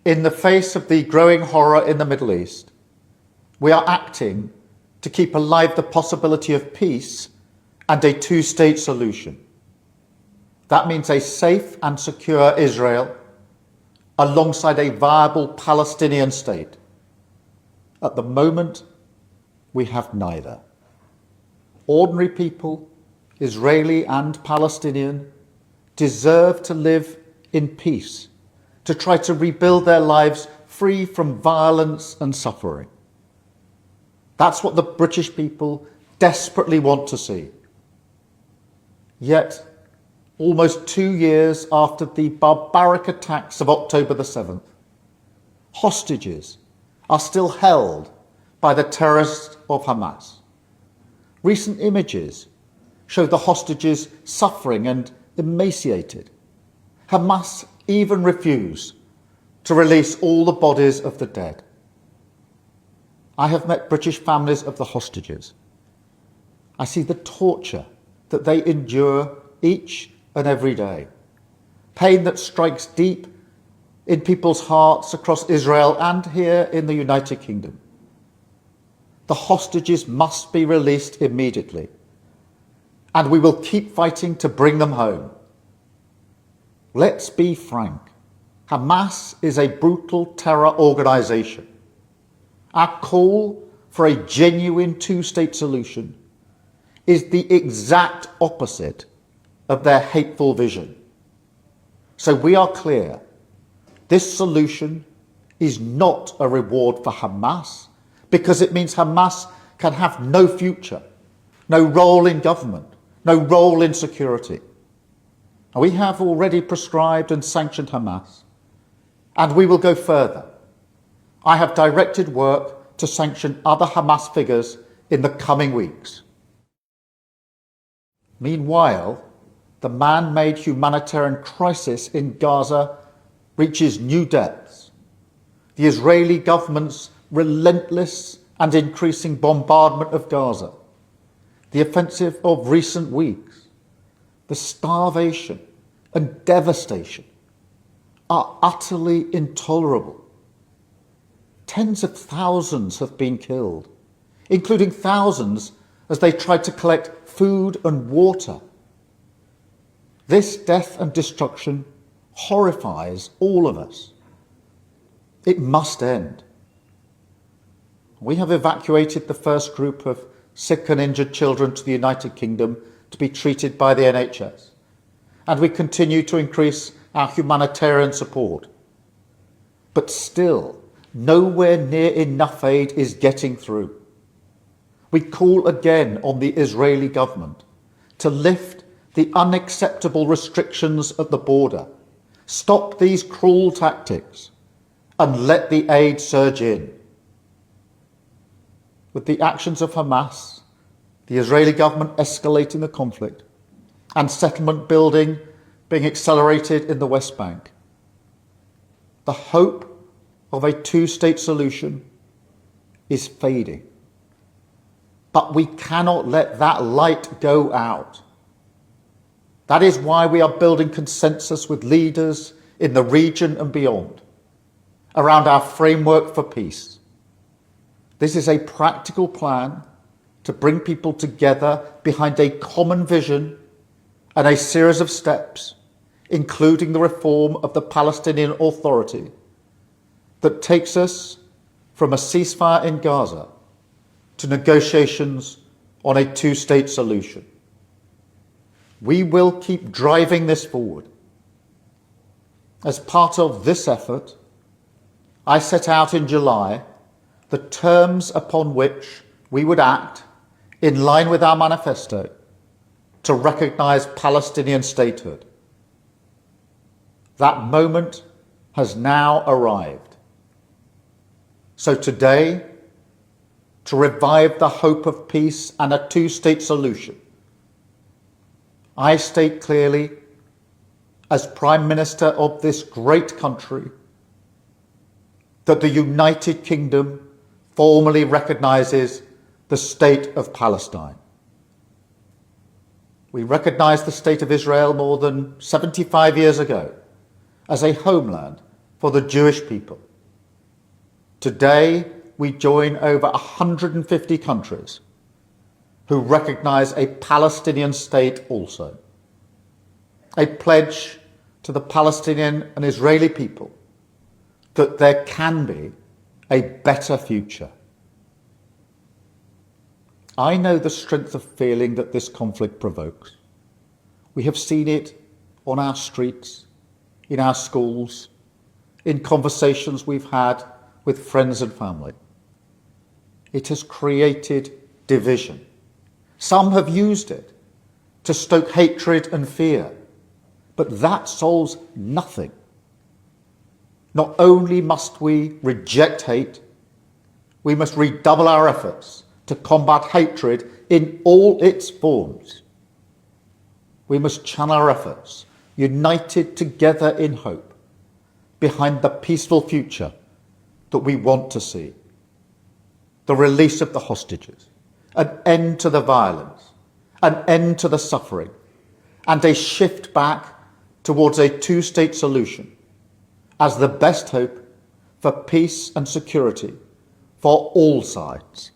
In the face of the growing horror in the Middle East, we are acting to keep alive the possibility of peace and a two-state solution. That means a safe and secure Israel alongside a viable Palestinian state. At the moment, we have neither. Ordinary people, Israeli and Palestinian, deserve to live in peace, to try to rebuild their lives free from violence and suffering. That's what the British people desperately want to see. Yet, almost 2 years after the barbaric attacks of October the 7th, hostages are still held by the terrorists of Hamas. Recent images show the hostages suffering and emaciated. Hamas even refuse to release all the bodies of the dead. I have met British families of the hostages. I see the torture that they endure each and every day, pain that strikes deep in people's hearts across Israel and here in the United Kingdom. The hostages must be released immediately, and we will keep fighting to bring them home. Let's be frank. Hamas is a brutal terror organization. Our call for a genuine two-state solution is the exact opposite of their hateful vision. So we are clear. This solution is not a reward for Hamas because it means Hamas can have no future, no role in government, no role in security. We have already prescribed and sanctioned Hamas, and we will go further. I have directed work to sanction other Hamas figures in the coming weeks. Meanwhile, the man-made humanitarian crisis in Gaza reaches new depths. The Israeli government's relentless and increasing bombardment of Gaza, the offensive of recent weeks, the starvation and devastation are utterly intolerable. Tens of thousands have been killed, including thousands as they tried to collect food and water. This death and destruction horrifies all of us. It must end. We have evacuated the first group of sick and injured children to the United Kingdom to be treated by the NHS, and we continue to increase our humanitarian support. But still, nowhere near enough aid is getting through. We call again on the Israeli government to lift the unacceptable restrictions at the border, stop these cruel tactics, and let the aid surge in. With the actions of Hamas, the Israeli government escalating the conflict, and settlement building being accelerated in the West Bank, the hope of a two-state solution is fading. But we cannot let that light go out. That is why we are building consensus with leaders in the region and beyond around our framework for peace. This is a practical plan to bring people together behind a common vision and a series of steps, including the reform of the Palestinian Authority, that takes us from a ceasefire in Gaza to negotiations on a two-state solution. We will keep driving this forward. As part of this effort, I set out in July the terms upon which we would act in line with our manifesto to recognise Palestinian statehood. That moment has now arrived. So today, to revive the hope of peace and a two-state solution, I state clearly, as Prime Minister of this great country, that the United Kingdom formally recognises the State of Palestine. We recognised the State of Israel more than 75 years ago as a homeland for the Jewish people. Today, we join over 150 countries who recognise a Palestinian state also. A pledge to the Palestinian and Israeli people that there can be a better future. I know the strength of feeling that this conflict provokes. We have seen it on our streets, in our schools, in conversations we've had with friends and family. It has created division. Some have used it to stoke hatred and fear, but that solves nothing. Not only must we reject hate, we must redouble our efforts to combat hatred in all its forms. We must channel our efforts, united together in hope, behind the peaceful future that we want to see. The release of the hostages, an end to the violence, an end to the suffering, and a shift back towards a two-state solution as the best hope for peace and security for all sides.